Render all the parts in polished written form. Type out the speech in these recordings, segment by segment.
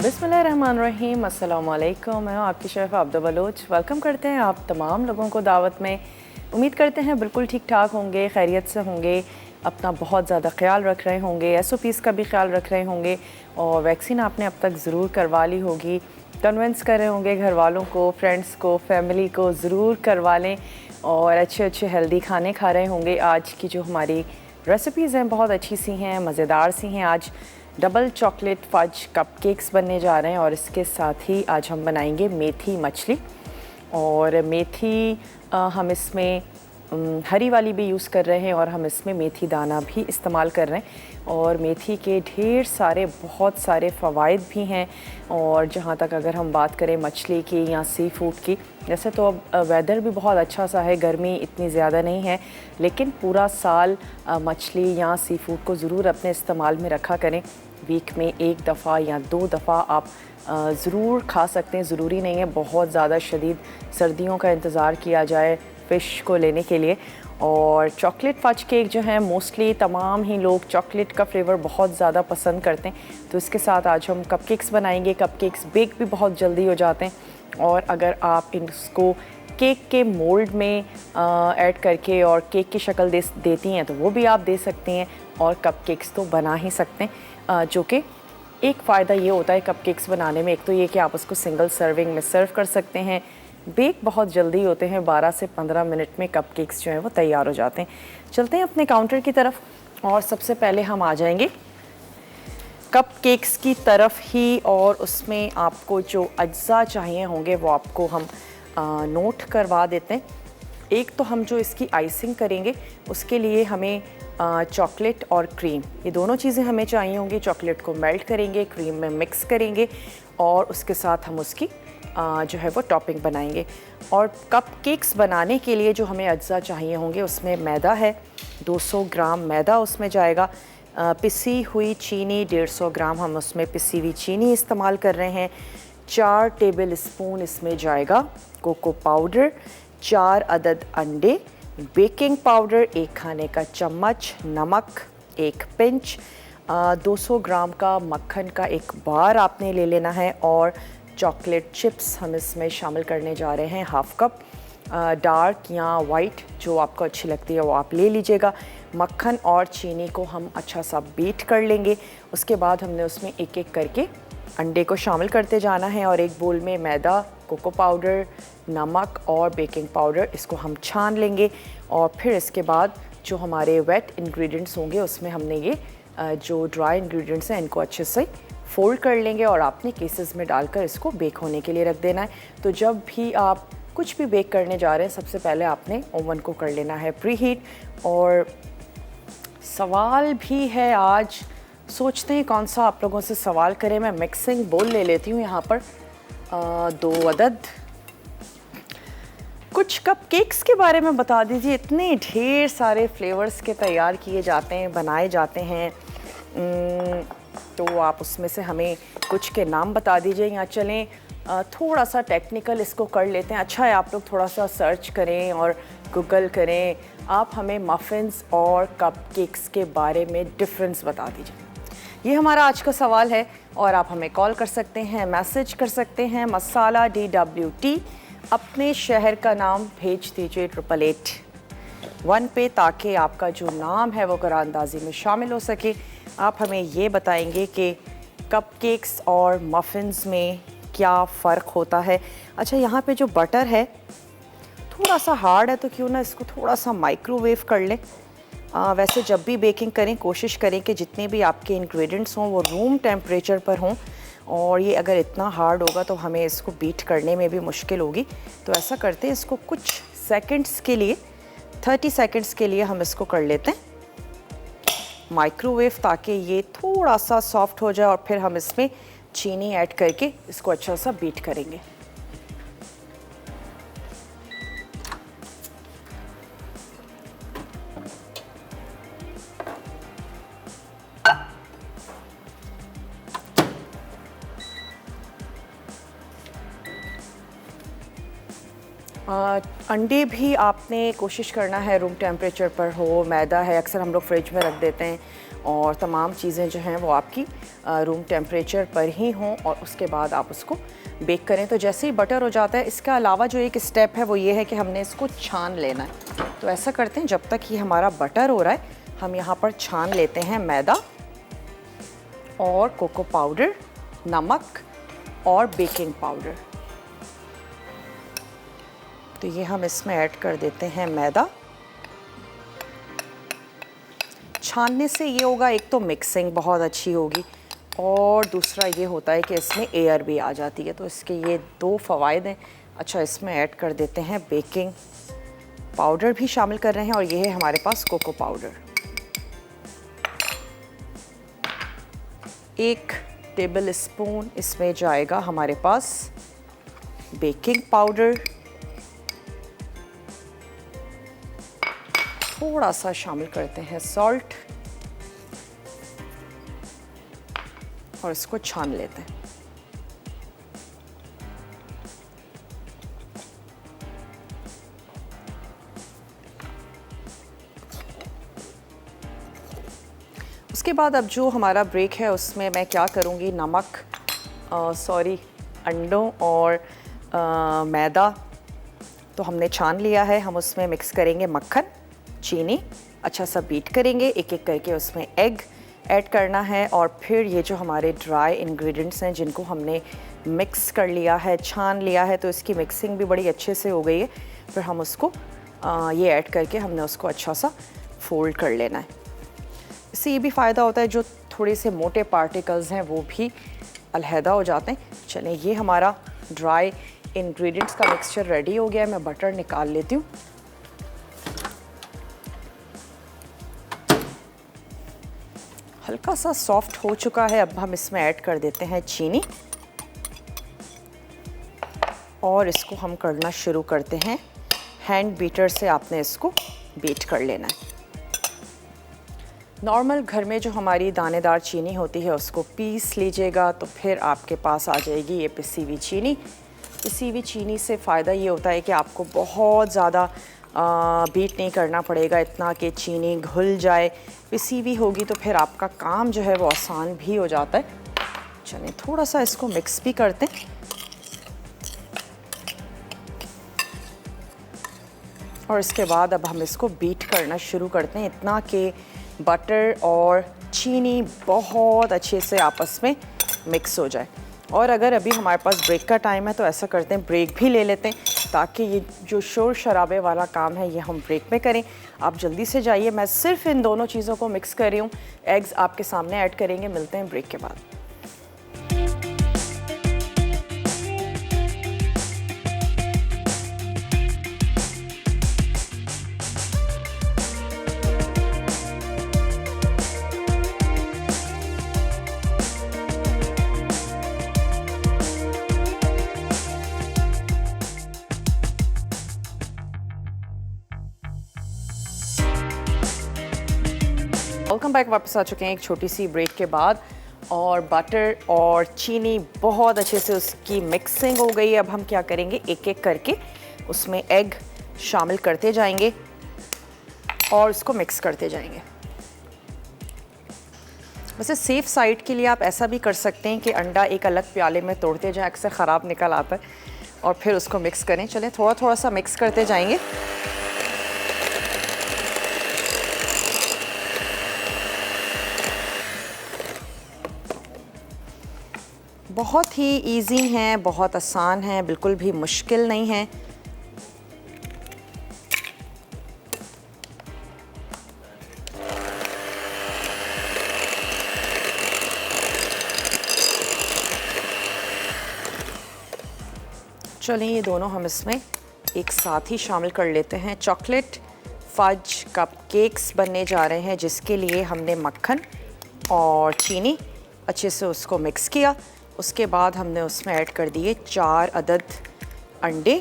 बिस्मिल्लाहिर्रहमानिर्रहीम, अस्सलाम वालेकुम। मैं हूँ आपकी शेफ़ आबिदा बलोच। वेलकम करते हैं आप तमाम लोगों को दावत में। उम्मीद करते हैं बिल्कुल ठीक ठाक होंगे, खैरियत से होंगे, अपना बहुत ज़्यादा ख्याल रख रहे होंगे, SOPs का भी ख्याल रख रहे होंगे और वैक्सीन आपने अब तक ज़रूर करवा ली होगी। कन्विंस कर रहे होंगे घर वालों को, फ्रेंड्स को, फैमिली को ज़रूर करवा लें और अच्छे अच्छे हेल्दी खाने खा रहे होंगे। आज की जो हमारी रेसिपीज़ हैं बहुत अच्छी सी हैं, मज़ेदार सी हैं। आज डबल चॉकलेट फज कपकेक्स बनने जा रहे हैं और इसके साथ ही आज हम बनाएंगे मेथी मछली। और मेथी हम इसमें हरी वाली भी यूज़ कर रहे हैं और हम इसमें मेथी दाना भी इस्तेमाल कर रहे हैं। और मेथी के ढेर सारे बहुत सारे फ़वाइद भी हैं। और जहाँ तक अगर हम बात करें मछली की या सी फूड की, जैसे तो अब वेदर भी बहुत अच्छा सा है, गर्मी इतनी ज़्यादा नहीं है, लेकिन पूरा साल मछली या सी फूड को ज़रूर अपने इस्तेमाल में रखा करें। वीक में 1 दफ़ा या 2 दफ़ा आप ज़रूर खा सकते हैं। ज़रूरी नहीं है बहुत ज़्यादा शदीद सर्दियों का इंतज़ार किया जाए फ़िश को लेने के लिए। और चॉकलेट फज केक जो है मोस्टली तमाम ही लोग चॉकलेट का फ्लेवर बहुत ज़्यादा पसंद करते हैं, तो इसके साथ आज हम कपकेक्स बनाएंगे। कपकेक्स बेक भी बहुत जल्दी हो जाते हैं और अगर आप इसको केक के मोल्ड में ऐड करके और केक की शक्ल देती हैं तो वो भी आप दे सकती हैं और कपकेक्स तो बना ही सकते हैं। जो कि एक फ़ायदा ये होता है कपकेक्स बनाने में, एक तो ये कि आप उसको सिंगल सर्विंग में सर्व कर सकते हैं। बेक बहुत जल्दी होते हैं, 12 से 15 मिनट में कपकेक्स जो हैं वो तैयार हो जाते हैं। चलते हैं अपने काउंटर की तरफ और सबसे पहले हम आ जाएंगे कपकेक्स की तरफ ही। और उसमें आपको जो अज्जा चाहिए होंगे वो आपको हम नोट करवा देते हैं। एक तो हम जो इसकी आइसिंग करेंगे उसके लिए हमें चॉकलेट और क्रीम, ये दोनों चीज़ें हमें चाहिए होंगी। चॉकलेट को मेल्ट करेंगे, क्रीम में मिक्स करेंगे और उसके साथ हम उसकी जो है वो टॉपिंग बनाएंगे। और कपकेक्स बनाने के लिए जो हमें अज्जा चाहिए होंगे उसमें मैदा है, 200 ग्राम मैदा उसमें जाएगा। पिसी हुई चीनी 150 ग्राम हम उसमें पिसी हुई चीनी इस्तेमाल कर रहे हैं। 4 टेबल स्पून इसमें जाएगा कोको पाउडर, 4 अदद अंडे, बेकिंग पाउडर 1 खाने का चम्मच, नमक 1 पिंच, 200 ग्राम का मक्खन का एक बार आपने ले लेना है। और चॉकलेट चिप्स हम इसमें शामिल करने जा रहे हैं, हाफ़ कप। डार्क या वाइट जो आपको अच्छी लगती है वो आप ले लीजिएगा। मक्खन और चीनी को हम अच्छा सा बीट कर लेंगे। उसके बाद हमने उसमें एक एक करके अंडे को शामिल करते जाना है और एक बोल में मैदा, कोको पाउडर, नमक और बेकिंग पाउडर इसको हम छान लेंगे। और फिर इसके बाद जो हमारे वेट इंग्रेडिएंट्स होंगे उसमें हमने ये जो ड्राई इंग्रेडिएंट्स हैं इनको अच्छे से फोल्ड कर लेंगे और आपने केसेस में डालकर इसको बेक होने के लिए रख देना है। तो जब भी आप कुछ भी बेक करने जा रहे हैं सबसे पहले आपने ओवन को कर लेना है प्री हीट। और सवाल भी है आज, सोचते हैं कौन सा आप लोगों से सवाल करें। मैं मिक्सिंग बोल ले लेती हूँ यहाँ पर 2 अदद। कुछ कपकेक्स के बारे में बता दीजिए, इतने ढेर सारे फ्लेवर्स के तैयार किए जाते हैं, बनाए जाते हैं, तो आप उसमें से हमें कुछ के नाम बता दीजिए। या चलें थोड़ा सा टेक्निकल इसको कर लेते हैं। अच्छा है आप लोग थोड़ा सा सर्च करें और गूगल करें। आप हमें मफ़िन्स और कपकेक्स के बारे में डिफरेंस बता दीजिए, ये हमारा आज का सवाल है। और आप हमें कॉल कर सकते हैं, मैसेज कर सकते हैं, मसाला DWT अपने शहर का नाम भेज दीजिए 888-1 पे, ताकि आपका जो नाम है वो क़रारदाज़ी में शामिल हो सके। आप हमें ये बताएंगे कि कपकेक्स और मफ़िन्स में क्या फ़र्क होता है। अच्छा, यहाँ पे जो बटर है थोड़ा सा हार्ड है, तो क्यों ना इसको थोड़ा सा माइक्रोवेव कर लें। वैसे जब भी बेकिंग करें कोशिश करें कि जितने भी आपके इंग्रेडिएंट्स हों वो रूम टेम्परेचर पर हों। और ये अगर इतना हार्ड होगा तो हमें इसको बीट करने में भी मुश्किल होगी। तो ऐसा करते हैं, इसको कुछ सेकंड्स के लिए 30 सेकंड्स के लिए हम इसको कर लेते हैं माइक्रोवेव, ताकि ये थोड़ा सा सॉफ्ट हो जाए और फिर हम इसमें चीनी ऐड करके इसको अच्छा सा बीट करेंगे। अंडे भी आपने कोशिश करना है रूम टेम्परेचर पर हो। मैदा है, अक्सर हम लोग फ्रिज में रख देते हैं और तमाम चीज़ें जो हैं वो आपकी रूम टेम्परेचर पर ही हों और उसके बाद आप उसको बेक करें। तो जैसे ही बटर हो जाता है, इसके अलावा जो एक स्टेप है वो ये है कि हमने इसको छान लेना है। तो ऐसा करते हैं, जब तक ये हमारा बटर हो रहा है हम यहाँ पर छान लेते हैं मैदा और कोको पाउडर, नमक और बेकिंग पाउडर। तो ये हम इसमें ऐड कर देते हैं मैदा। छानने से ये होगा, एक तो मिक्सिंग बहुत अच्छी होगी और दूसरा ये होता है कि इसमें एयर भी आ जाती है। तो इसके ये दो फ़वाइद हैं। अच्छा, इसमें ऐड कर देते हैं बेकिंग पाउडर भी शामिल कर रहे हैं और ये है हमारे पास कोको पाउडर। 1 टेबल स्पून इसमें जाएगा हमारे पास बेकिंग पाउडर। थोड़ा सा शामिल करते हैं सॉल्ट और इसको छान लेते हैं। उसके बाद अब जो हमारा ब्रेक है उसमें मैं क्या करूँगी, नमक अंडों और मैदा तो हमने छान लिया है। हम उसमें मिक्स करेंगे मक्खन, चीनी, अच्छा सा बीट करेंगे। एक एक करके उसमें एग ऐड करना है और फिर ये जो हमारे ड्राई इंग्रेडिएंट्स हैं जिनको हमने मिक्स कर लिया है, छान लिया है, तो इसकी मिक्सिंग भी बड़ी अच्छे से हो गई है। फिर हम उसको ये ऐड करके हमने उसको अच्छा सा फोल्ड कर लेना है। इससे ये भी फ़ायदा होता है जो थोड़े से मोटे पार्टिकल्स हैं वो भी अलहदा हो जाते हैं। चलें, ये हमारा ड्राई इंग्रेडिएंट्स का मिक्सचर रेडी हो गया है। मैं बटर निकाल लेती हूँ। हल्का सा सॉफ्ट हो चुका है। अब हम इसमें ऐड कर देते हैं चीनी और इसको हम करना शुरू करते हैं। हैंड बीटर से आपने इसको बीट कर लेना है। नॉर्मल घर में जो हमारी दानेदार चीनी होती है उसको पीस लीजिएगा तो फिर आपके पास आ जाएगी ये पिसी हुई चीनी। पिसी हुई चीनी से फ़ायदा ये होता है कि आपको बहुत ज़्यादा बीट नहीं करना पड़ेगा, इतना कि चीनी घुल जाए। पिसी हुई होगी तो फिर आपका काम जो है वो आसान भी हो जाता है। चलिए, थोड़ा सा इसको मिक्स भी करते हैं। और इसके बाद अब हम इसको बीट करना शुरू करते हैं, इतना कि बटर और चीनी बहुत अच्छे से आपस में मिक्स हो जाए। और अगर अभी हमारे पास ब्रेक का टाइम है तो ऐसा करते हैं, ब्रेक भी ले लेते हैं ताकि ये जो शोर शराबे वाला काम है ये हम ब्रेक में करें। आप जल्दी से जाइए, मैं सिर्फ इन दोनों चीज़ों को मिक्स कर रही हूँ। एग्स आपके सामने ऐड करेंगे। मिलते हैं ब्रेक के बाद। Welcome back. वापस आ चुके हैं एक छोटी सी ब्रेक के बाद और बटर और चीनी बहुत अच्छे से उसकी मिक्सिंग हो गई है। अब हम क्या करेंगे, एक एक करके उसमें एग शामिल करते जाएंगे और इसको मिक्स करते जाएंगे। वैसे सेफ़ साइड के लिए आप ऐसा भी कर सकते हैं कि अंडा एक अलग प्याले में तोड़ते जाएं, अक्सर ख़राब निकल आता है, और फिर उसको मिक्स करें। चलें, थोड़ा थोड़ा सा मिक्स करते जाएंगे। बहुत ही इजी हैं, बहुत आसान हैं, बिल्कुल भी मुश्किल नहीं है। चलिए, ये दोनों हम इसमें एक साथ ही शामिल कर लेते हैं। चॉकलेट फज कप केक्स बनने जा रहे हैं जिसके लिए हमने मक्खन और चीनी अच्छे से उसको मिक्स किया। उसके बाद हमने उसमें ऐड कर दिए 4 अदद अंडे,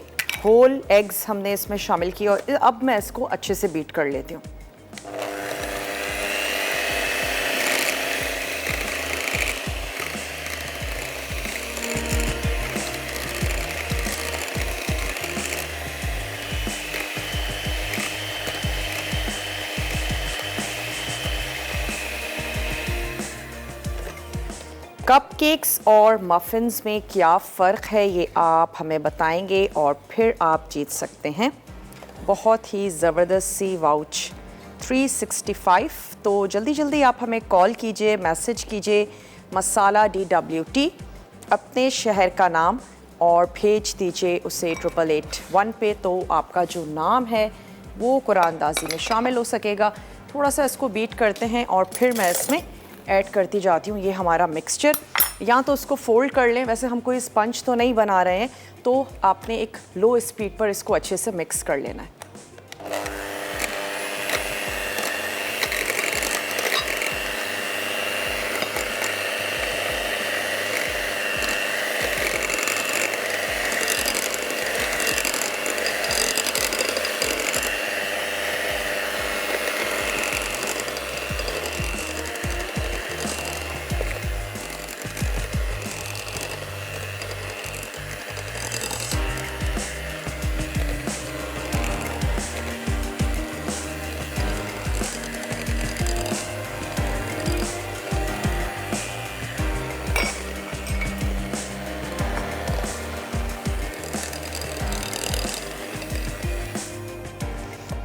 होल एग्स हमने इसमें शामिल किए और अब मैं इसको अच्छे से बीट कर लेती हूँ। कपकेक्स और मफ़िन्स में क्या फ़र्क है ये आप हमें बताएंगे और फिर आप जीत सकते हैं बहुत ही ज़बरदस्त सी वाउच 365। तो जल्दी जल्दी आप हमें कॉल कीजिए, मैसेज कीजिए मसाला DWT अपने शहर का नाम और भेज दीजिए उसे 8881 पे। तो आपका जो नाम है वो कुरानदाजी में शामिल हो सकेगा। थोड़ा सा इसको बीट करते हैं और फिर मैं इसमें ऐड करती जाती हूँ ये हमारा मिक्सचर। या तो इसको फोल्ड कर लें, वैसे हम कोई स्पंज तो नहीं बना रहे हैं, तो आपने एक लो स्पीड पर इसको अच्छे से मिक्स कर लेना है।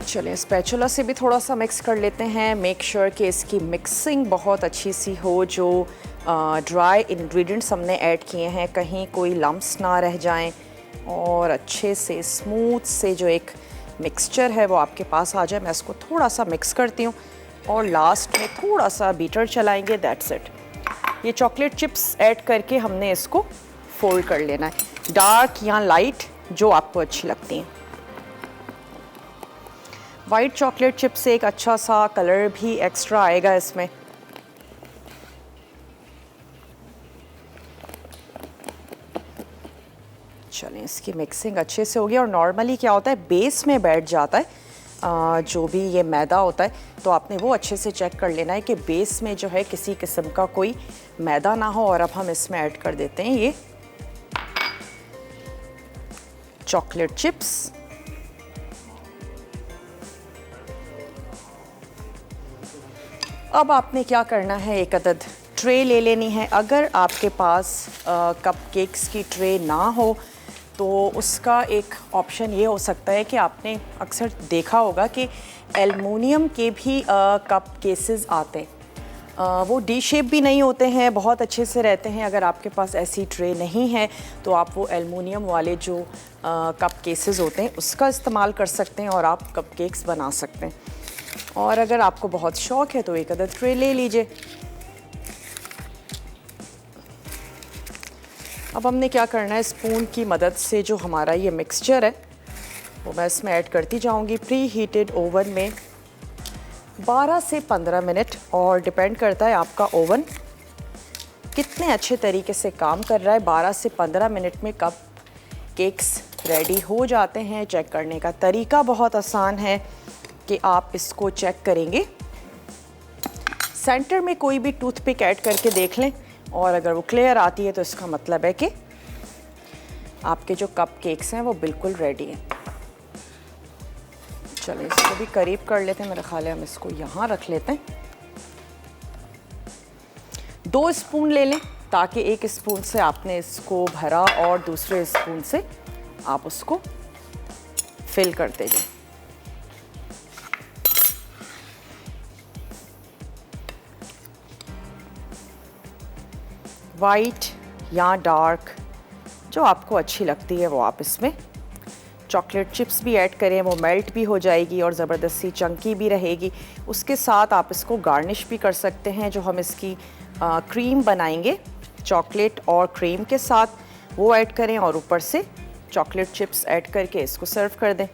चलें स्पैचुला से भी थोड़ा सा मिक्स कर लेते हैं। मेक श्योर कि इसकी मिक्सिंग बहुत अच्छी सी हो। जो ड्राई इंग्रेडिएंट्स हमने ऐड किए हैं कहीं कोई लम्प्स ना रह जाएं और अच्छे से स्मूथ से जो एक मिक्सचर है वो आपके पास आ जाए। मैं इसको थोड़ा सा मिक्स करती हूँ और लास्ट में थोड़ा सा बीटर चलाएंगे। That's it. ये चॉकलेट चिप्स ऐड करके हमने इसको फोल्ड कर लेना है, डार्क या लाइट जो आपको अच्छी लगती हैं। वाइट चॉकलेट चिप से एक अच्छा सा कलर भी एक्स्ट्रा आएगा इसमें। चलें इसकी मिक्सिंग अच्छे से हो गई। और नॉर्मली क्या होता है बेस में बैठ जाता है जो भी ये मैदा होता है, तो आपने वो अच्छे से चेक कर लेना है कि बेस में जो है किसी किस्म का कोई मैदा ना हो। और अब हम इसमें ऐड कर देते हैं ये चॉकलेट चिप्स। अब आपने क्या करना है, एक अदद ट्रे ले लेनी है। अगर आपके पास कपकेक्स की ट्रे ना हो तो उसका एक ऑप्शन ये हो सकता है कि आपने अक्सर देखा होगा कि एल्युमिनियम के भी कप केसेस आते हैं। वो डी शेप भी नहीं होते हैं, बहुत अच्छे से रहते हैं। अगर आपके पास ऐसी ट्रे नहीं है तो आप वो एल्युमिनियम वाले जो कप केसेस होते हैं उसका इस्तेमाल कर सकते हैं और आप कपकेक्स बना सकते हैं। और अगर आपको बहुत शौक़ है तो एक अदद ट्रे ले लीजिए। अब हमने क्या करना है, स्पून की मदद से जो हमारा ये मिक्सचर है वो मैं इसमें ऐड करती जाऊंगी। प्री हीटेड ओवन में 12 से 15 मिनट, और डिपेंड करता है आपका ओवन कितने अच्छे तरीके से काम कर रहा है। 12 से 15 मिनट में कप केक्स रेडी हो जाते हैं। चेक करने का तरीका बहुत आसान है कि आप इसको चेक करेंगे, सेंटर में कोई भी टूथपिक ऐड करके देख लें और अगर वो क्लियर आती है तो इसका मतलब है कि आपके जो कप केक्स हैं वो बिल्कुल रेडी हैं। चलिए इसको भी करीब कर लेते हैं। मेरा ख्याल है हम इसको यहाँ रख लेते हैं। 2 स्पून ले लें ताकि एक स्पून से आपने इसको भरा और दूसरे स्पून से आप उसको फिल करते जाएं। वाइट या डार्क जो आपको अच्छी लगती है वो आप इसमें चॉकलेट चिप्स भी ऐड करें, वो मेल्ट भी हो जाएगी और ज़बरदस्ती चंकी भी रहेगी। उसके साथ आप इसको गार्निश भी कर सकते हैं। जो हम इसकी क्रीम बनाएंगे चॉकलेट और क्रीम के साथ, वो ऐड करें और ऊपर से चॉकलेट चिप्स ऐड करके इसको सर्व कर दें।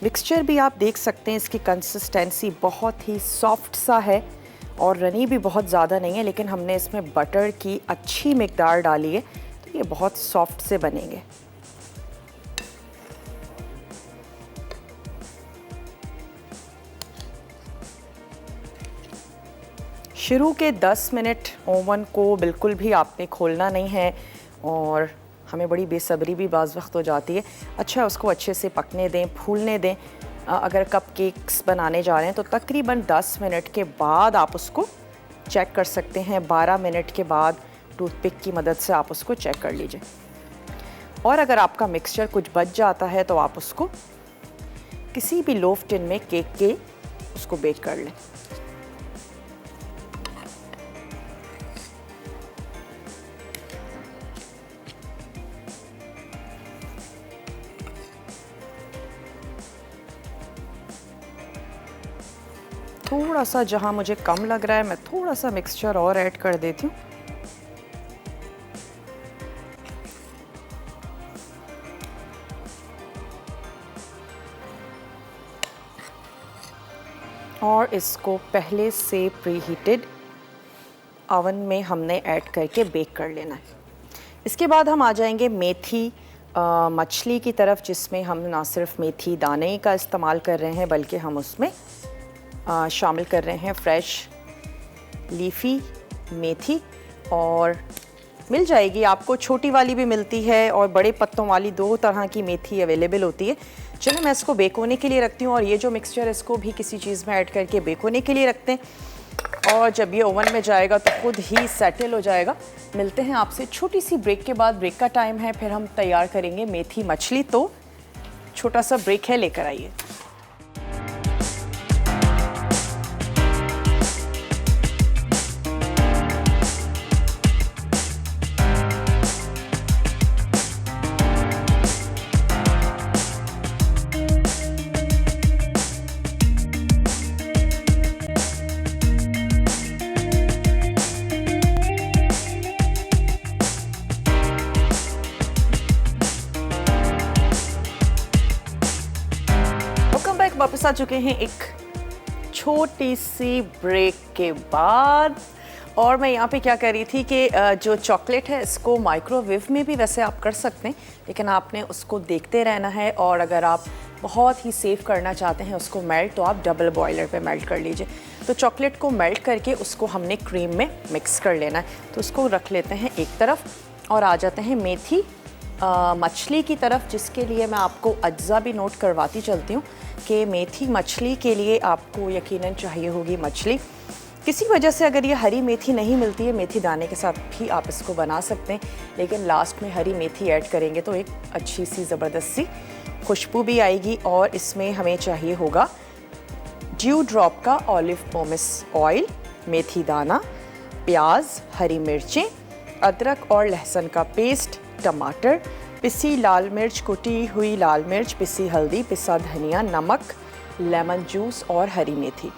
मिक्सचर भी आप देख सकते हैं, इसकी कंसिस्टेंसी बहुत ही सॉफ्ट सा है और रनी भी बहुत ज़्यादा नहीं है, लेकिन हमने इसमें बटर की अच्छी मिकदार डाली है तो ये बहुत सॉफ्ट से बनेंगे। शुरू के 10 मिनट ओवन को बिल्कुल भी आपने खोलना नहीं है और हमें बड़ी बेसब्री भी बाज़ वक्त हो जाती है। अच्छा उसको अच्छे से पकने दें, फूलने दें अगर कप केक्स बनाने जा रहे हैं तो तकरीबन 10 मिनट के बाद आप उसको चेक कर सकते हैं। 12 मिनट के बाद टूथपिक की मदद से आप उसको चेक कर लीजिए। और अगर आपका मिक्सचर कुछ बच जाता है तो आप उसको किसी भी लोफ टिन में केक के उसको बेक कर लें। थोड़ा सा जहाँ मुझे कम लग रहा है मैं थोड़ा सा मिक्सचर और ऐड कर देती हूँ। और इसको पहले से प्रीहीटेड ओवन में हमने ऐड करके बेक कर लेना है। इसके बाद हम आ जाएंगे मेथी मछली की तरफ, जिसमें हम ना सिर्फ मेथी दाने का इस्तेमाल कर रहे हैं बल्कि हम उसमें शामिल कर रहे हैं फ्रेश लीफी मेथी। और मिल जाएगी आपको, छोटी वाली भी मिलती है और बड़े पत्तों वाली, 2 तरह की मेथी अवेलेबल होती है। चलो मैं इसको बेक होने के लिए रखती हूँ और ये जो मिक्सचर है इसको भी किसी चीज़ में ऐड करके बेक होने के लिए रखते हैं। और जब ये ओवन में जाएगा तो खुद ही सेटल हो जाएगा। मिलते हैं आपसे छोटी सी ब्रेक के बाद। ब्रेक का टाइम है, फिर हम तैयार करेंगे मेथी मछली। तो छोटा सा ब्रेक है, लेकर आइए। वापस आ चुके हैं एक छोटी सी ब्रेक के बाद। और मैं यहाँ पे क्या कर रही थी कि जो चॉकलेट है इसको माइक्रोवेव में भी वैसे आप कर सकते हैं, लेकिन आपने उसको देखते रहना है। और अगर आप बहुत ही सेफ करना चाहते हैं उसको मेल्ट, तो आप डबल बॉयलर पे मेल्ट कर लीजिए। तो चॉकलेट को मेल्ट करके उसको हमने क्रीम में मिक्स कर लेना है। तो उसको रख लेते हैं एक तरफ और आ जाते हैं मेथी मछली की तरफ, जिसके लिए मैं आपको अज्जा भी नोट करवाती चलती हूँ कि मेथी मछली के लिए आपको यकीनन चाहिए होगी मछली। किसी वजह से अगर ये हरी मेथी नहीं मिलती है, मेथी दाने के साथ भी आप इसको बना सकते हैं, लेकिन लास्ट में हरी मेथी ऐड करेंगे तो एक अच्छी सी ज़बरदस्त सी खुशबू भी आएगी। और इसमें हमें चाहिए होगा ड्यू ड्रॉप का ऑलिव पोमेस ऑयल, मेथी दाना, प्याज, हरी मिर्चें, अदरक और लहसुन का पेस्ट, टमाटर, पिसी लाल मिर्च, कुटी हुई लाल मिर्च, पिसी हल्दी, पिसा धनिया, नमक, लेमन जूस और हरी मेथी।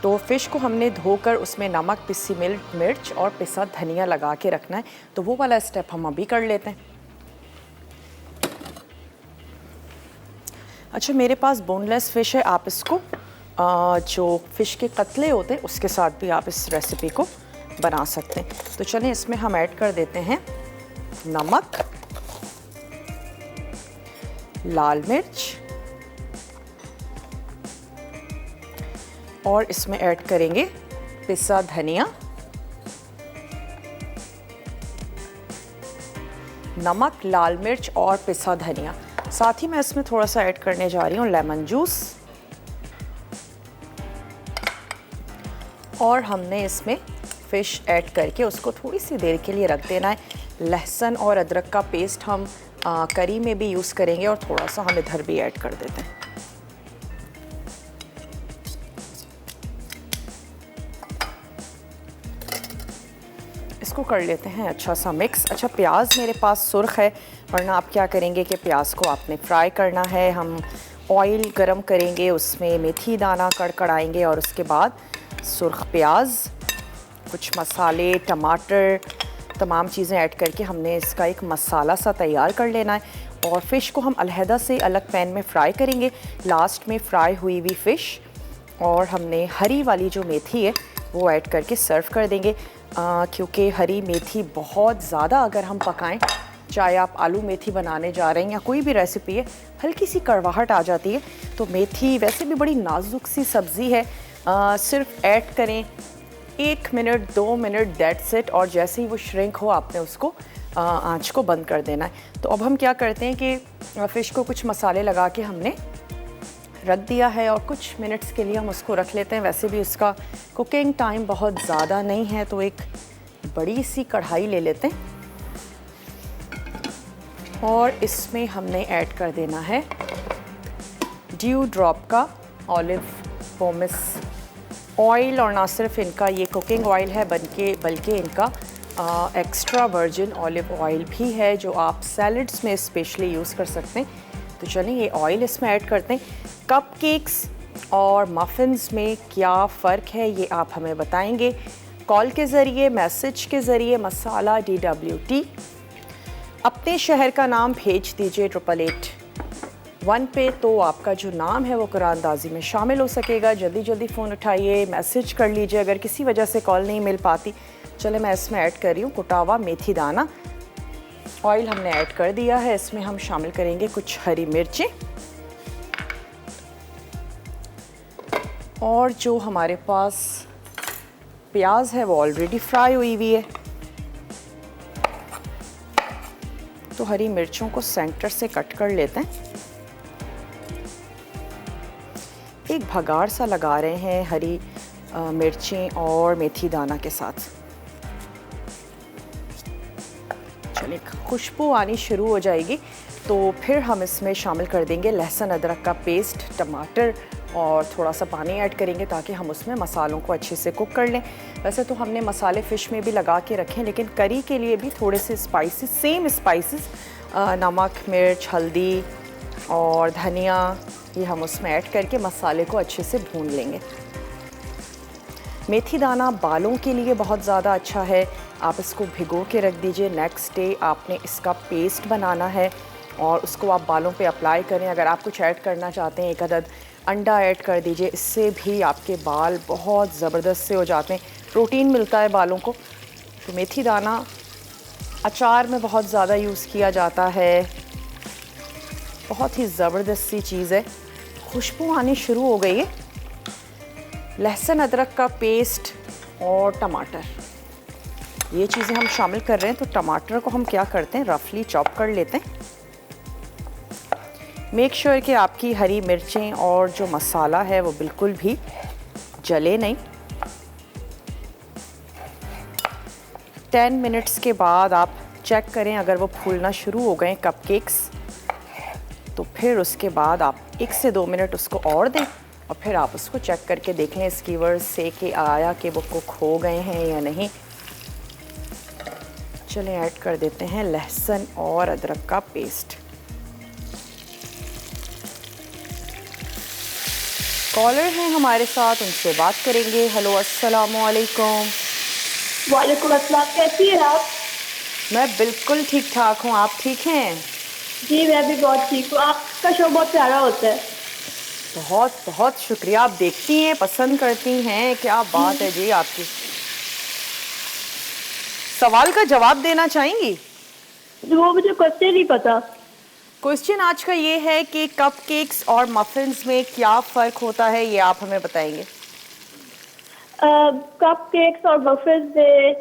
तो फ़िश को हमने धोकर उसमें नमक, पिसी मिर्च और पिसा धनिया लगा के रखना है। तो वो वाला स्टेप हम अभी कर लेते हैं। अच्छा, मेरे पास बोनलेस फ़िश है। आप इसको जो फ़िश के कतले होते हैं उसके साथ भी आप इस रेसिपी को बना सकते हैं। तो चलें इसमें हम ऐड कर देते हैं नमक, लाल मिर्च और इसमें ऐड करेंगे पिसा धनिया, नमक, लाल मिर्च और पिसा धनिया। साथ ही मैं इसमें थोड़ा सा ऐड करने जा रही हूँ लेमन जूस। और हमने इसमें फ़िश ऐड करके उसको थोड़ी सी देर के लिए रख देना है। लहसुन और अदरक का पेस्ट हम करी में भी यूज़ करेंगे और थोड़ा सा हम इधर भी ऐड कर देते हैं। इसको कर लेते हैं अच्छा सा मिक्स। अच्छा, प्याज मेरे पास सुर्ख है, वरना आप क्या करेंगे कि प्याज को आपने फ्राई करना है। हम ऑयल गरम करेंगे, उसमें मेथी दाना कड़कड़ाएंगे और उसके बाद सुर्ख प्याज, कुछ मसाले, टमाटर, तमाम चीज़ें ऐड करके हमने इसका एक मसाला सा तैयार कर लेना है। और फ़िश को हम अलहदा से अलग पैन में फ्राई करेंगे। लास्ट में फ्राई हुई हुई फ़िश और हमने हरी वाली जो मेथी है वो ऐड करके सर्व कर देंगे। क्योंकि हरी मेथी बहुत ज़्यादा अगर हम पकाएं, चाहे आप आलू मेथी बनाने जा रहे हैं या कोई भी रेसिपी है, हल्की सी कड़वाहट आ जाती है। तो मेथी वैसे भी बड़ी नाजुक सी सब्ज़ी है, सिर्फ ऐड करें 1 मिनट 2 मिनट, दैट्स इट। और जैसे ही वो श्रिंक हो आपने उसको आँच को बंद कर देना है। तो अब हम क्या करते हैं कि फ़िश को कुछ मसाले लगा के हमने रख दिया है और कुछ मिनट्स के लिए हम उसको रख लेते हैं। वैसे भी उसका कुकिंग टाइम बहुत ज़्यादा नहीं है, तो एक बड़ी सी कढ़ाई ले लेते हैं और इसमें हमने ऐड कर देना है ड्यू ड्रॉप का ऑलिव पोमेस ऑयल। और ना सिर्फ इनका ये कुकिंग ऑयल है बल्कि इनका एक्स्ट्रा वर्जिन ऑलिव ऑयल भी है, जो आप सैलड्स में स्पेशली यूज़ कर सकते हैं। तो चलिए ये ऑयल इसमें ऐड करते हैं। कपकेक्स और मफ़िन्स में क्या फ़र्क है ये आप हमें बताएंगे कॉल के ज़रिए, मैसेज के ज़रिए। मसाला DWT, अपने शहर का नाम भेज दीजिए 8881 पे, तो आपका जो नाम है वो कुरानदाजी में शामिल हो सकेगा। जल्दी जल्दी फ़ोन उठाइए, मैसेज कर लीजिए अगर किसी वजह से कॉल नहीं मिल पाती। चले मैं इसमें ऐड कर रही हूँ कुटा हुआ मेथी दाना। ऑयल हमने ऐड कर दिया है, इसमें हम शामिल करेंगे कुछ हरी मिर्चें और जो हमारे पास प्याज है वो ऑलरेडी फ्राई हुई हुई है। तो हरी मिर्चों को सेंटर से कट कर लेते हैं। एक भगाड़ सा लगा रहे हैं हरी मिर्चें और मेथी दाना के साथ। चलिए खुशबू आनी शुरू हो जाएगी तो फिर हम इसमें शामिल कर देंगे लहसुन अदरक का पेस्ट, टमाटर और थोड़ा सा पानी ऐड करेंगे ताकि हम उसमें मसालों को अच्छे से कुक कर लें। वैसे तो हमने मसाले फ़िश में भी लगा के रखे हैं, लेकिन करी के लिए भी थोड़े से स्पाइसेस, सेम स्पाइसेस, नमक, मिर्च, हल्दी और धनिया, ये हम उसमें ऐड करके मसाले को अच्छे से भून लेंगे। मेथी दाना बालों के लिए बहुत ज़्यादा अच्छा है, आप इसको भिगो के रख दीजिए। नेक्स्ट डे आपने इसका पेस्ट बनाना है और उसको आप बालों पे अप्लाई करें। अगर आप कुछ ऐड करना चाहते हैं, एक अदद अंडा ऐड कर दीजिए, इससे भी आपके बाल बहुत ज़बरदस्त से हो जाते हैं, प्रोटीन मिलता है बालों को। तो मेथी दाना अचार में बहुत ज़्यादा यूज़ किया जाता है, बहुत ही ज़बरदस्त सी चीज़ है। खुशबू आनी शुरू हो गई है। लहसुन अदरक का पेस्ट और टमाटर, ये चीज़ें हम शामिल कर रहे हैं। तो टमाटर को हम क्या करते हैं, रफली चॉप कर लेते हैं। मेक श्योर कि आपकी हरी मिर्चें और जो मसाला है वो बिल्कुल भी जले नहीं। 10 मिनट्स के बाद आप चेक करें, अगर वो फूलना शुरू हो गए कपकेक्स, तो फिर उसके बाद आप 1 से 2 मिनट उसको और दें और फिर आप उसको चेक करके देख लें स्कीवर से कि आया कि वो कुक हो गए हैं या नहीं। चलें ऐड कर देते हैं लहसुन और अदरक का पेस्ट। कॉलर हैं हमारे साथ, उनसे बात करेंगे। हेलो, अस्सलामु अलैकुम। वालेकुम अस्सलाम, कैसी हैं आप? मैं बिल्कुल ठीक ठाक हूँ, आप ठीक हैं? जी मैं भी बहुत ठीक हूँ, आपका शो बहुत प्यारा होता है। बहुत बहुत शुक्रिया, आप देखती हैं, पसंद करती हैं, क्या बात है जी आपकी। सवाल का जवाब देना चाहेंगी? वो मुझे क्वेश्चन नहीं पता। क्वेश्चन आज का ये है कि कपकेक्स और मफिन्स में क्या फ़र्क होता है, ये आप हमें बताएंगे। कप केक्स और मफिन्स में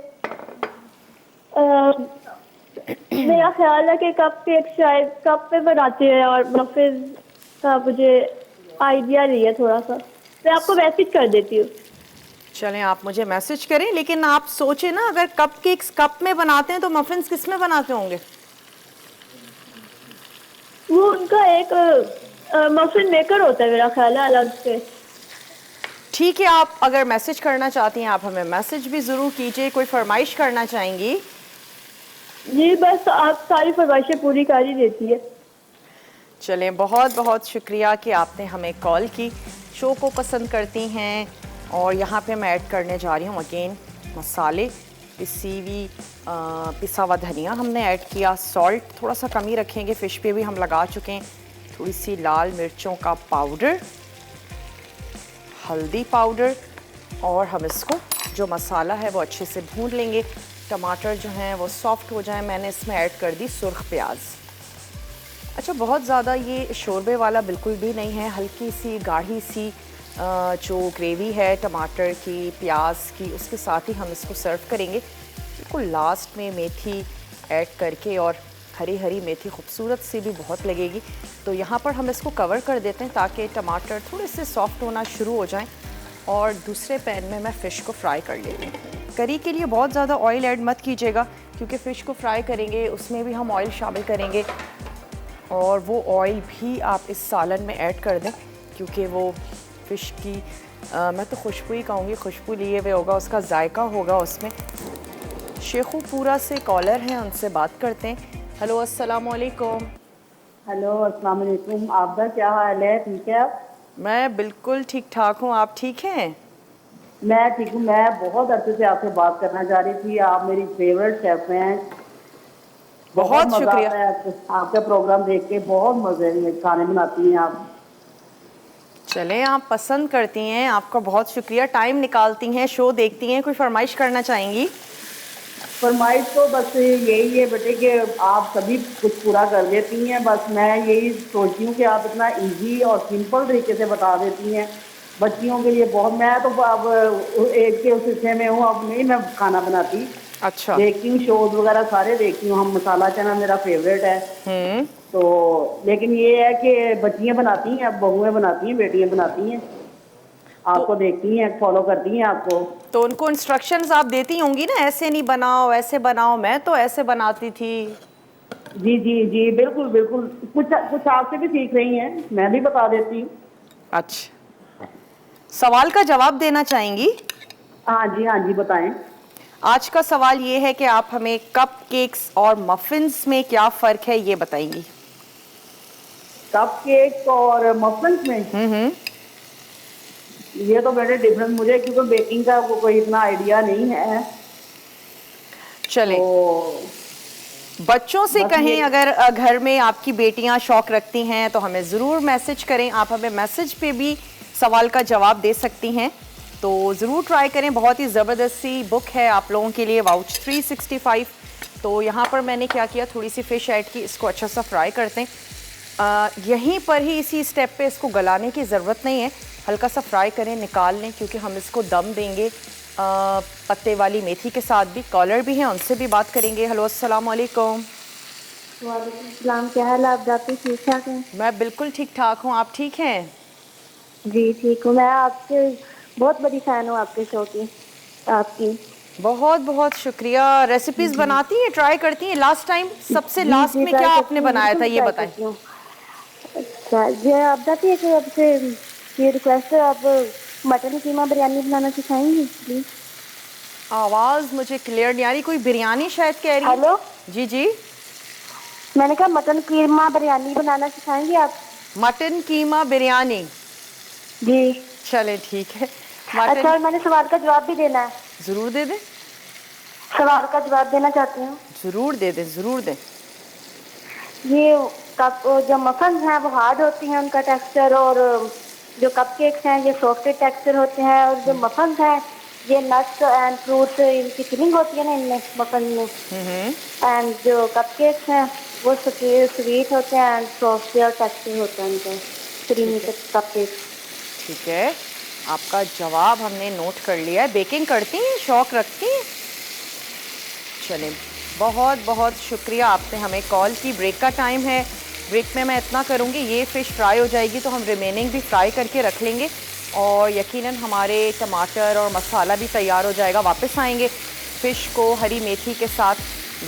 मेरा ख्याल है कि कप केक शायद कप में बनाते हैं और मफिन्स का मुझे आइडिया नहीं है थोड़ा सा। मैं आपको मैसेज कर देती हूँ। चलें आप मुझे मैसेज करें, लेकिन आप सोचें ना, अगर कपकेक्स कप में बनाते हैं तो मफिन्स किस में बनाते होंगे? वो उनका एक मफिन मेकर होता है मेरा ख्याल है अलग से। ठीक है, आप अगर मैसेज करना चाहती हैं आप हमें मैसेज भी ज़रूर कीजिए। कोई फरमाइश करना चाहेंगी? जी बस आप सारी फरमाइशें पूरी कर ही देती है। चलें, बहुत बहुत शुक्रिया कि आपने हमें कॉल की, शो को पसंद करती हैं। और यहाँ पे मैं ऐड करने जा रही हूँ अगेन मसाले, पिसा हुआ धनिया हमने ऐड किया, सॉल्ट थोड़ा सा कम ही रखेंगे, फ़िश पे भी हम लगा चुके हैं, थोड़ी सी लाल मिर्चों का पाउडर, हल्दी पाउडर, और हम इसको जो मसाला है वो अच्छे से भून लेंगे। टमाटर जो हैं वो सॉफ्ट हो जाए, मैंने इसमें ऐड कर दी सुर्ख प्याज। अच्छा, बहुत ज़्यादा ये शोरबे वाला बिल्कुल भी नहीं है, हल्की सी गाढ़ी सी जो ग्रेवी है टमाटर की, प्याज की, उसके साथ ही हम इसको सर्व करेंगे। बिल्कुल लास्ट में मेथी ऐड करके और हरी हरी मेथी खूबसूरत सी भी बहुत लगेगी। तो यहाँ पर हम इसको कवर कर देते हैं ताकि टमाटर थोड़े से सॉफ्ट होना शुरू हो जाएं। और दूसरे पैन में मैं फ़िश को फ्राई कर लेती हूँ। करी के लिए बहुत ज़्यादा ऑयल ऐड मत कीजिएगा क्योंकि फ़िश को फ्राई करेंगे उसमें भी हम ऑयल शामिल करेंगे, और वो ऑयल भी आप इस सालन में ऐड कर दें क्योंकि वो फ़िश की मैं तो खुशबू ही कहूँगी, खुशबू लिए हुए होगा, उसका जायका होगा उसमें। शेखुपुरा से कॉलर हैं, उनसे बात करते हैं। हेलो, अस्सलाम वालेकुम। हेलो, अस्सलाम वालेकुम। आपका क्या हाल है? ठीक है आप? मैं बिल्कुल ठीक ठाक हूँ, आप ठीक हैं? मैं ठीक हूँ। मैं बहुत अर्से से आपसे बात करना चाह रही थी। आप मेरी फेवरेट शेफ हैं। बहुत मज़ा शुक्रिया। आता है आपका प्रोग्राम देख के। बहुत मज़े में खाने बनाती हैं आप। चलें, आप पसंद करती हैं, आपका बहुत शुक्रिया। टाइम निकालती हैं, शो देखती हैं, कोई फरमाइश करना चाहेंगी? फरमाइश तो बस यही है बेटे कि आप सभी कुछ पूरा कर देती हैं। बस मैं यही सोचती हूँ कि आप इतना इजी और सिंपल तरीके से बता देती हैं बच्चियों के लिए। बहुत मैं तो अब एक के उस हिस्से में हूँ, अब नहीं मैं खाना बनाती। अच्छा। देखती हूँ, शोज वगैरह सारे देखती हूँ। हम मसाला चना मेरा फेवरेट है। तो लेकिन ये है कि बच्चियाँ बनाती हैं, अब बहुएं बनाती हैं, बेटियाँ बनाती हैं, आपको देखती हैं, फॉलो करती हैं आपको। तो उनको इंस्ट्रक्शंस आप देती होंगी ना, ऐसे नहीं बनाओ, ऐसे बनाओ। मैं तो ऐसे बनाती थी। जी जी जी, बिल्कुल बिल्कुल। कुछ कुछ आपसे भी सीख रही हैं, मैं भी बता देती हूँ। अच्छा, सवाल का जवाब देना चाहेंगी? हाँ जी बताएं। आज का सवाल ये है कि आप हमें कप केक्स और मफिन्स में क्या फ़र्क है ये बताएंगी। कप केक और मफिन्स में ये तो बेटे डिफरेंस मुझे, क्योंकि बेकिंग का कोई इतना आइडिया नहीं है। चलें, तो बच्चों से बस कहें ये अगर घर में आपकी बेटियां शौक रखती हैं तो हमें ज़रूर मैसेज करें। आप हमें मैसेज पे भी सवाल का जवाब दे सकती हैं, तो ज़रूर ट्राई करें। बहुत ही ज़बरदस्त सी बुक है आप लोगों के लिए, वाउच 365। तो यहाँ पर मैंने क्या किया, थोड़ी सी फ़िश ऐड की, इसको अच्छा सा फ्राई करते हैं। यहीं पर ही इसी स्टेप पे इसको गलाने की ज़रूरत नहीं है, हल्का सा फ्राई करें, निकाल लें क्योंकि हम इसको दम देंगे पत्ते वाली मेथी के साथ भी। कॉलर भी हैं, उनसे भी बात करेंगे। हेलो, अस्सलाम वालेकुम। वालेकुम सलाम। क्या हाल है आप जाती? ठीक ठाक हैं? मैं बिल्कुल ठीक ठाक हूँ, आप ठीक हैं? जी ठीक हूँ। मैं आपके बहुत बड़ी फ़ैन हूँ, आपके शो की, आपकी। बहुत बहुत शुक्रिया। रेसिपीज जी बनाती हैं, ट्राई करती हैं? लास्ट टाइम सबसे जी लास्ट जी, में ट्राई क्या करती आपने हूँ, बनाया था बिल्कुल ये ट्राई बताएं। करती हूँ। अच्छा जी, आप जाती है कि आपसे ये रिक्वेस्ट है, आप मटन कीमा बिरयानी बनाना सिखाएंगी प्लीज़? आवाज़ मुझे क्लियर नहीं आ रही, कोई बिरयानी शायद कह रही है। हेलो, जी जी, मैंने कहा मटन कीमा बिरयानी बनाना सिखाएंगी आप? मटन कीमा बिरयानी। जी। चलें ठीक है, अच्छा, मटन और मैंने सवाल का जवाब भी देना है। ज़रूर दे दें, सवाल का जवाब देना चाहती हूँ। ज़रूर दे दें, ज़रूर दें। ये कप जो मफन्स हैं वो हार्ड होती हैं उनका टेक्सचर, और जो कपकेक्स हैं ये सॉफ्ट टेक्सचर होते हैं, और जो मफन्स हैं ये नट्स एंड फ्रूट्स इनकी फिलिंग होती है ना इनमें, मफन में। एंड जो कपकेक्स हैं वो स्वीट होते हैं एंड सॉफ्ट टेक्सचर होता है उनका, क्रीमी कपकेक्स। ठीक है, आपका जवाब हमने नोट कर लिया है। बेकिंग करती हैं, शौक रखती हैं? चलें, बहुत बहुत शुक्रिया, आपने हमें कॉल की। ब्रेक का टाइम है, ब्रेक में मैं इतना करूँगी, ये फ़िश फ्राई हो जाएगी तो हम रिमेनिंग भी फ्राई करके रख लेंगे और यकीनन हमारे टमाटर और मसाला भी तैयार हो जाएगा। वापस आएंगे, फ़िश को हरी मेथी के साथ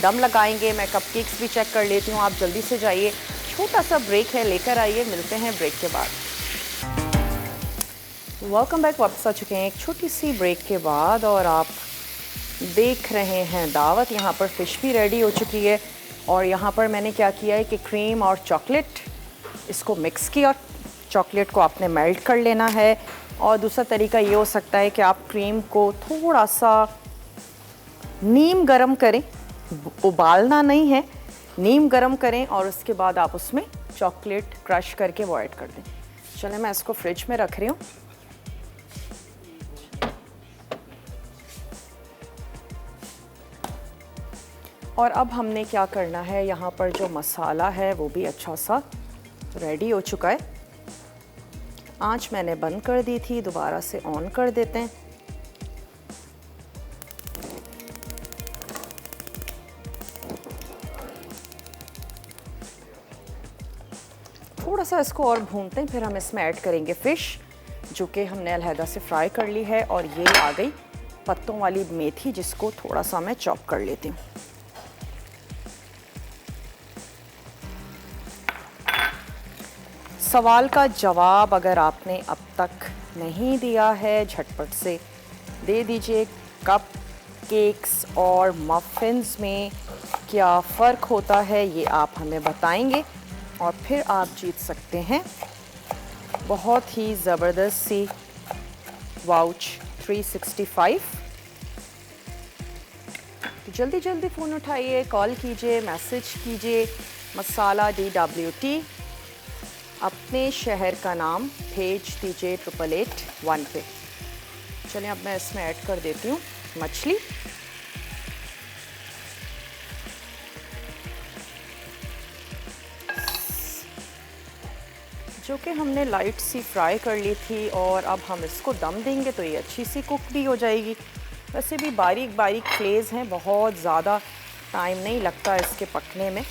दम लगाएंगे। मैं कपकेक्स भी चेक कर लेती हूँ, आप जल्दी से जाइए। छोटा सा ब्रेक है, लेकर आइए, मिलते हैं ब्रेक के बाद। वेलकम बैक, वापस आ चुके हैं एक छोटी सी ब्रेक के बाद और आप देख रहे हैं दावत। यहाँ पर फ़िश भी रेडी हो चुकी है और यहाँ पर मैंने क्या किया है कि क्रीम और चॉकलेट इसको मिक्स किया। चॉकलेट को आपने मेल्ट कर लेना है, और दूसरा तरीका ये हो सकता है कि आप क्रीम को थोड़ा सा नीम गरम करें, उबालना नहीं है, नीम गरम करें और उसके बाद आप उसमें चॉकलेट क्रश करके वो ऐड कर दें। चलें, मैं इसको फ्रिज में रख रही हूँ। और अब हमने क्या करना है, यहाँ पर जो मसाला है वो भी अच्छा सा रेडी हो चुका है। आंच मैंने बंद कर दी थी, दोबारा से ऑन कर देते हैं। सा इसको और भूनते हैं, फिर हम इसमें ऐड करेंगे फ़िश जो कि हमने अलहदा से फ्राई कर ली है। और ये आ गई पत्तों वाली मेथी जिसको थोड़ा सा मैं चॉप कर लेती हूँ। सवाल का जवाब अगर आपने अब तक नहीं दिया है झटपट से दे दीजिए। कप केक्स और मफ़िन्स में क्या फ़र्क होता है ये आप हमें बताएंगे और फिर आप जीत सकते हैं बहुत ही ज़बरदस्त सी वाउच 365। तो जल्दी जल्दी फ़ोन उठाइए, कॉल कीजिए, मैसेज कीजिए मसाला DWT, अपने शहर का नाम भेज दीजिए 8881 पे। चलिए अब मैं इसमें ऐड कर देती हूँ मछली। जो कि हमने लाइट सी फ्राई कर ली थी और अब हम इसको दम देंगे तो ये अच्छी सी कुक भी हो जाएगी। वैसे भी बारीक बारीक फ्लेज़ हैं, बहुत ज़्यादा टाइम नहीं लगता इसके पकने में।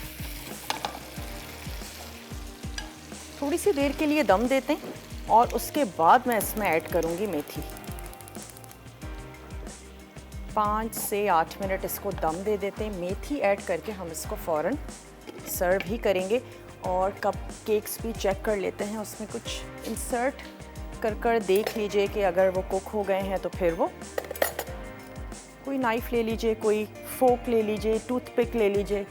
थोड़ी सी देर के लिए दम देते हैं और उसके बाद मैं इसमें ऐड करूँगी मेथी। 5 से 8 मिनट इसको दम दे देते हैं। मेथी ऐड करके हम इसको फ़ौरन सर्व ही करेंगे। और कप केक्स भी चेक कर लेते हैं, उसमें कुछ इंसर्ट कर देख लीजिए कि अगर वो कुक हो गए हैं तो फिर वो कोई नाइफ़ ले लीजिए, कोई फोक ले लीजिए, टूथपिक ले लीजिए।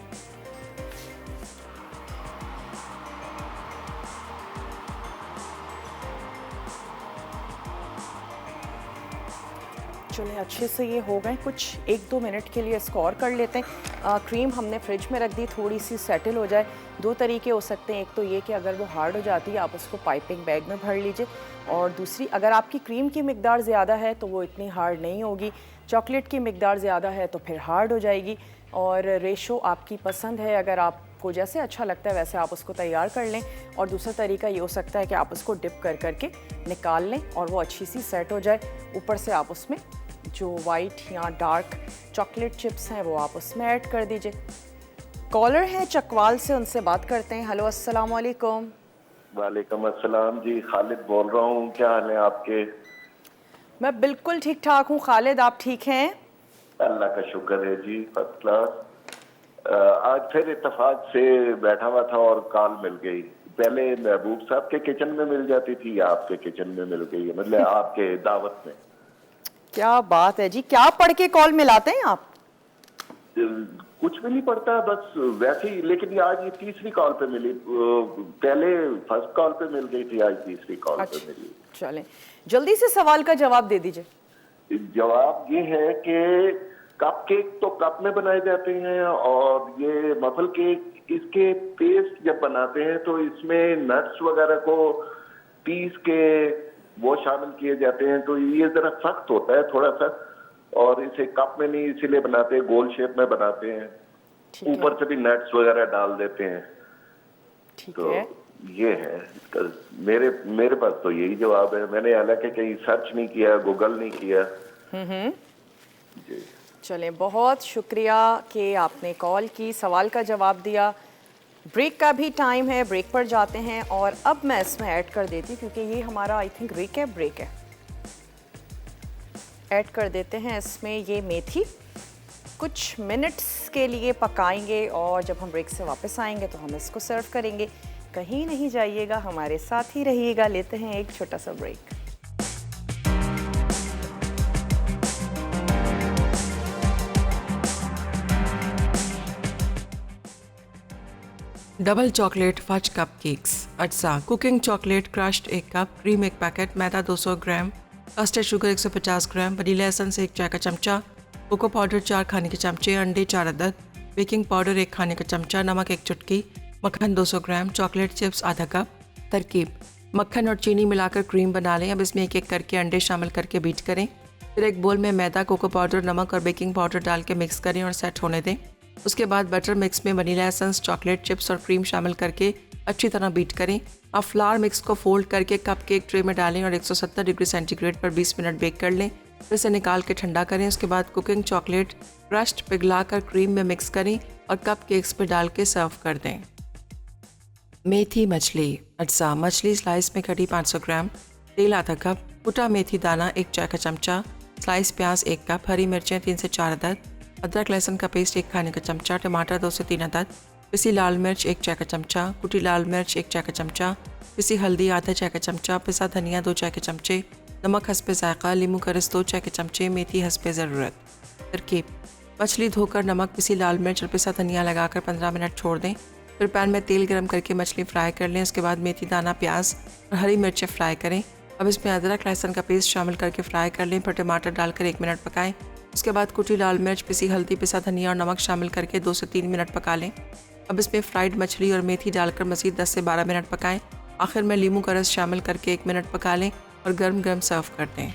चलिए अच्छे से ये हो गए, कुछ 1-2 मिनट के लिए इसको और कर लेते हैं। क्रीम हमने फ्रिज में रख दी थोड़ी सी सेटल हो जाए। 2 तरीके हो सकते हैं, एक तो ये कि अगर वो हार्ड हो जाती है आप उसको पाइपिंग बैग में भर लीजिए, और दूसरी अगर आपकी क्रीम की मिकदार ज़्यादा है तो वो इतनी हार्ड नहीं होगी, चॉकलेट की मिकदार ज़्यादा है तो फिर हार्ड हो जाएगी। और रेशो आपकी पसंद है, अगर आपको जैसे अच्छा लगता है वैसे आप उसको तैयार कर लें। और दूसरा तरीका ये हो सकता है कि आप उसको डिप करके निकाल लें और वो अच्छी सी सेट हो जाए। ऊपर से आप उसमें जो वाइट या डार्क चॉकलेट चिप्स हैं वो आप उसमें ऐड कर दीजिए। कॉलर हैं चकवाल से, उनसे बात करते हैं। हेलो अस्सलाम वालेकुम। वालेकुम अस्सलाम जी, खालिद बोल रहा हूँ। क्या हाल है आपके? मैं बिल्कुल ठीक ठाक हूँ खालिद, आप ठीक हैं? अल्लाह का शुक्र है जी, फर्स्ट क्लास। आज फिर इत्तेफाक से बैठा हुआ था और कॉल मिल गई। पहले महबूब साहब के किचन में मिल जाती थी, आपके किचन में मिल गई, मतलब आपके दावत में। क्या बात है जी, क्या पढ़ के कॉल मिलाते हैं आप? कुछ भी नहीं पड़ता, बस वैसे ही। लेकिन आज ये तीसरी कॉल पे मिली, पहले फर्स्ट कॉल पे मिल गई थी, आज तीसरी कॉल पे मिली। चलें जल्दी से सवाल का जवाब दे दीजिए। जवाब ये है कि कप केक तो कप में बनाए जाते हैं, और ये मफल केक इसके पेस्ट जब बनाते हैं तो इसमें नट्स वगैरह को पीस के वो शामिल किए जाते हैं, तो ये जरा सख्त होता है थोड़ा सा, और इसे कप में नहीं इसीलिए बनाते, गोल शेप में बनाते हैं, ऊपर से भी नट्स वगैरह डाल देते हैं। तो ये है इसका, मेरे पास तो यही जवाब है। मैंने हालांकि कहीं सर्च नहीं किया, गूगल नहीं किया। जी चलें, बहुत शुक्रिया कि आपने कॉल की, सवाल का जवाब दिया। ब्रेक का भी टाइम है, ब्रेक पर जाते हैं। और अब मैं इसमें ऐड कर देती हूँ क्योंकि ये हमारा आई थिंक ब्रेक है। ऐड कर देते हैं इसमें ये मेथी, कुछ मिनट्स के लिए पकाएंगे और जब हम ब्रेक से वापस आएंगे तो हम इसको सर्व करेंगे। कहीं नहीं जाइएगा, हमारे साथ ही रहिएगा। लेते हैं एक छोटा सा break. Double chocolate fudge cupcakes. अज्जा: cooking chocolate crushed 1 cup, cream 1 packet, मैदा 200 gram, custard sugar 150 gram, vanilla essence 1 चाय का चमचा, कोको पाउडर 4 खाने के चमचे, अंडे 4 अदद, बेकिंग पाउडर 1 खाने का चमचा, नमक 1 चुटकी, मक्खन 200 ग्राम, चॉकलेट चिप्स आधा कप। तरकीब: मक्खन और चीनी मिलाकर क्रीम बना लें। अब इसमें एक एक करके अंडे शामिल करके बीट करें। फिर एक बोल में मैदा, कोको पाउडर, नमक और बेकिंग पाउडर डाल के मिक्स करें और सेट होने दें। उसके बाद बटर मिक्स में वनीला एसेंस, चॉकलेट चिप्स और क्रीम शामिल करके अच्छी तरह बीट करें। अब फ्लावर मिक्स को फोल्ड करके कप केक ट्रे में डालें और 170 डिग्री सेंटीग्रेड पर 20 मिनट बेक कर लें। फिर इसे निकाल के ठंडा करें। उसके बाद कुकिंग चॉकलेट क्रश्ड पिघला कर क्रीम में मिक्स करें और कप केक्स पर डाल के सर्व कर दें। मेथी मछली अज्जा, मछली स्लाइस में कटी 500 ग्राम, तेल आधा कप, कुटा मेथी दाना 1 चाय का चमचा, स्लाइस प्याज 1 कप, हरी मिर्चें 3 से 4 अदद, अदरक लहसुन का पेस्ट 1 खाने का चमचा, टमाटर 2 से 3 अदद, पिसी लाल मिर्च 1 चाय का चमचा, कुटी लाल मिर्च 1 चाय का चमचा, पिसी हल्दी आधा चाय का चमचा, पिसा धनिया 2 चाय के चमचे, नमक हस्बे जायका, नींबू का रस 2 चाय के चमचे, मेथी हस्बे ज़रूरत। तरकीब: मछली धोकर नमक, पिसी लाल मिर्च और पिसा धनिया लगाकर 15 मिनट छोड़ दें। फिर पैन में तेल गरम करके मछली फ्राई कर लें। उसके बाद मेथी दाना, प्याज और हरी मिर्चें फ्राई करें। अब इसमें अदरक लहसुन का पेस्ट शामिल करके फ्राई कर लें। फिर टमाटर डालकर 1 मिनट पकाएं। उसके बाद कुटी लाल मिर्च, पिसी हल्दी, पिसा धनिया और नमक शामिल करके 2 से 3 मिनट पका लें। अब इसमें फ्राइड मछली और मेथी डालकर मज़ीद 10 से 12 मिनट पकाएं। आखिर में नींबू का रस शामिल करके 1 मिनट पका लें और गर्म गर्म सर्व कर दें।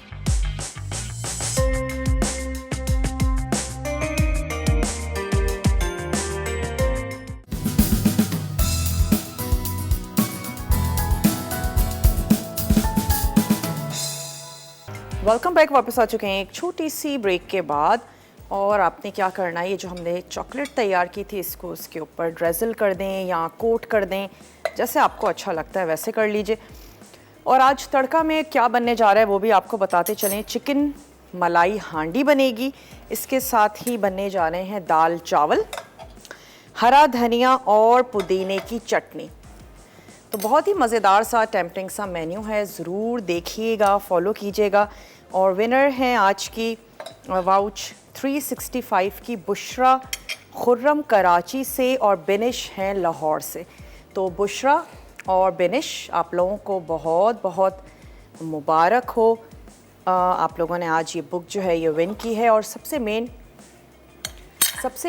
Welcome back. वापस आ चुके हैं एक छोटी सी ब्रेक के बाद। और आपने क्या करना है, ये जो हमने चॉकलेट तैयार की थी इसको उसके ऊपर ड्रेज़ल कर दें या कोट कर दें, जैसे आपको अच्छा लगता है वैसे कर लीजिए। और आज तड़का में क्या बनने जा रहा है वो भी आपको बताते चलें। चिकन मलाई हांडी बनेगी, इसके साथ ही बनने जा रहे हैं दाल चावल, हरा धनिया और पुदीने की चटनी। तो बहुत ही मज़ेदार सा टेम्पटिंग सा मेन्यू है, ज़रूर देखिएगा, फॉलो कीजिएगा। और विनर हैं आज की वाउच 365 की बुशरा खुर्रम कराची से और बिनिश हैं लाहौर से। तो बुशरा और बिनिश आप लोगों को बहुत बहुत मुबारक हो। आप लोगों ने आज ये बुक जो है ये विन की है। और सबसे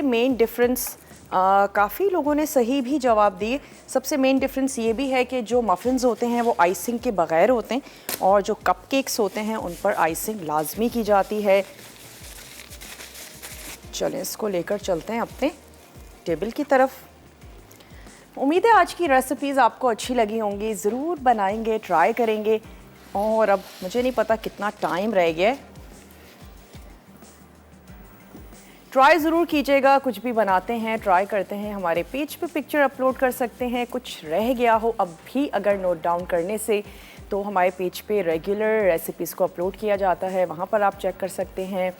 मेन डिफरेंस, काफ़ी लोगों ने सही भी जवाब दिए। सबसे मेन डिफरेंस ये भी है कि जो मफ़िन्स होते हैं वो आइसिंग के बग़ैर होते हैं और जो कपकेक्स होते हैं उन पर आइसिंग लाजमी की जाती है। चलें इसको लेकर चलते हैं अपने टेबल की तरफ। उम्मीद है आज की रेसिपीज़ आपको अच्छी लगी होंगी, ज़रूर बनाएंगे, ट्राई करेंगे। और अब मुझे नहीं पता कितना टाइम रह गया है, ट्राई ज़रूर कीजिएगा। कुछ भी बनाते हैं, ट्राई करते हैं, हमारे पेज पे पिक्चर अपलोड कर सकते हैं। कुछ रह गया हो अब भी अगर नोट डाउन करने से, तो हमारे पेज पे रेगुलर रेसिपीज़ को अपलोड किया जाता है, वहाँ पर आप चेक कर सकते हैं।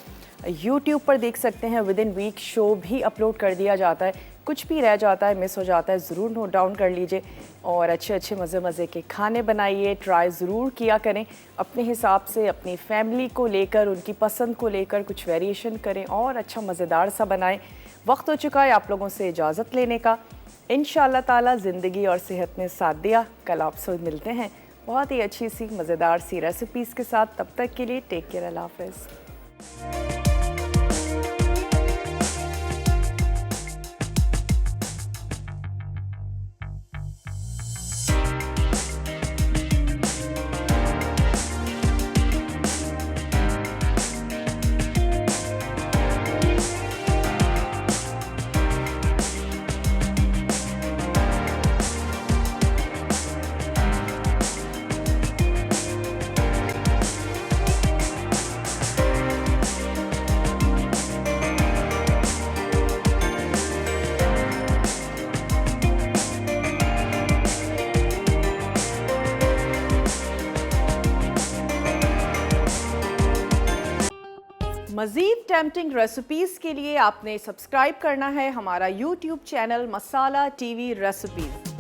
यूट्यूब पर देख सकते हैं, विद इन वीक शो भी अपलोड कर दिया जाता है। कुछ भी रह जाता है, मिस हो जाता है, ज़रूर नोट डाउन कर लीजिए। और अच्छे अच्छे मज़े के खाने बनाइए, ट्राई ज़रूर किया करें अपने हिसाब से, अपनी फैमिली को लेकर, उनकी पसंद को लेकर कुछ वेरिएशन करें और अच्छा मज़ेदार सा बनाएं। वक्त हो चुका है आप लोगों से इजाज़त लेने का। इंशाअल्लाह ताला ज़िंदगी और सेहत ने साथ दिया, कल आपसे मिलते हैं बहुत ही अच्छी सी मज़ेदार सी रेसिपीज़ के साथ। तब तक के लिए टेक केयर, अल्लाह हाफ़िज़। मज़ीद टेम्पटिंग रेसिपीज़ के लिए आपने सब्सक्राइब करना है हमारा यूट्यूब चैनल मसाला टीवी रेसिपीज़।